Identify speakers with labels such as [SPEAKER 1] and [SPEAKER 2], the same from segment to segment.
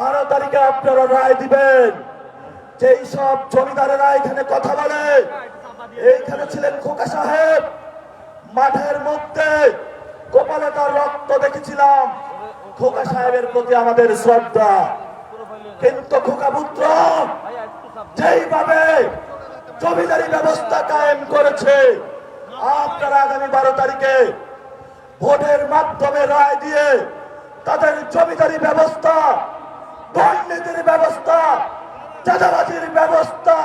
[SPEAKER 1] 12 তারিখে আপনারা রায় দিবেন। যেই সব জমিদারেরা এখানে কথা বলে, এইখানে ছিলেন খোকা সাহেব, মাঠের মধ্যে কপালে তার রক্ত দেখেছিলাম। খোকা সাহেবের প্রতি আমাদের শ্রদ্ধা, কিন্তু খোকা পুত্র যেইভাবে জমিদারি ব্যবস্থা কায়েম করেছে, আপনারা আগামী 12 তারিখে ভোটের মাধ্যমে রায় দিয়ে তাদের জমিদারি ব্যবস্থা, দুর্নীতির ব্যবস্থা, চাঁদাবাজির ব্যবস্থা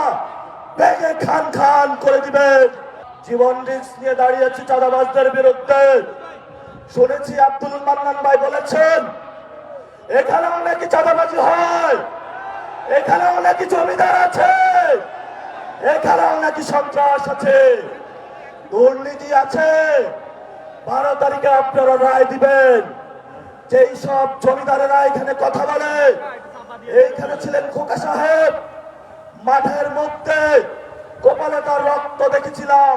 [SPEAKER 1] ভেঙে খান খান করে দিবেন। জীবন রিস্ক নিয়ে দাঁড়িয়েছি চাঁদাবাজদের বিরুদ্ধে। শুনেছি আব্দুল মান্নান ভাই বলেছেন এখানেও নাকি চাঁদাবাজি হয়, এখানেও নাকি জমিদার আছে, এখানেও নাকি সন্ত্রাস আছে, দুর্নীতি আছে। 12 তারিখে আপনারা রায় দিবেন। যেই সব জমিদারেরা এখানে কথা বলে, এইখানে ছিলেন খোকা সাহেব, মাঠের মধ্যে কপালে তার রক্ত দেখেছিলাম।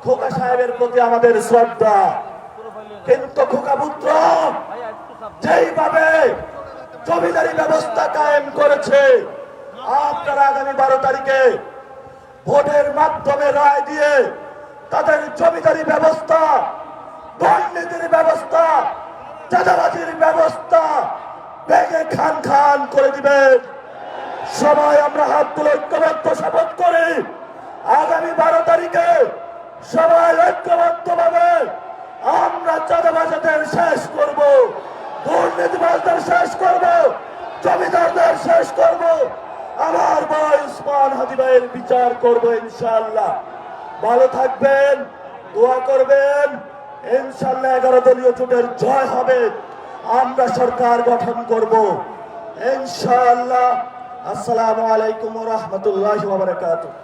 [SPEAKER 1] খোকা সাহেবের প্রতি আমাদের শ্রদ্ধা, কিন্তু খোকা পুত্র যেইভাবে জমিদারি ব্যবস্থা কায়েম করেছে, আপনারা আগামী 12 তারিখে ভোটের মাধ্যমে রায় দিয়ে তাদের জমিদারি ব্যবস্থা, দুর্নীতির ব্যবস্থা, চাঁদাবাজির ব্যবস্থা ভেঙে খান খান করে দিবেন। সবাই আমরা হাত তুলে ঐক্যবদ্ধ শপথ করি, আগামী 12 তারিখে সবাই ঐক্যবদ্ধভাবে আমরা চাঁদাবাজদের শেষ করব, দুর্নীতিবাজদের শেষ করব, জমিদারদের শেষ করব, আমার ভাই উসমান হাদি ভাইয়ের বিচার করব ইনশাআল্লাহ। ভালো থাকবেন, দোয়া করবেন, ইনশাআল্লাহ 11 দলীয় জোটের জয় হবে, আমরা সরকার গঠন করব ইনশাআল্লাহ। আসসালামু আলাইকুম ওয়া রাহমাতুল্লাহি ওয়া বারাকাতুহু।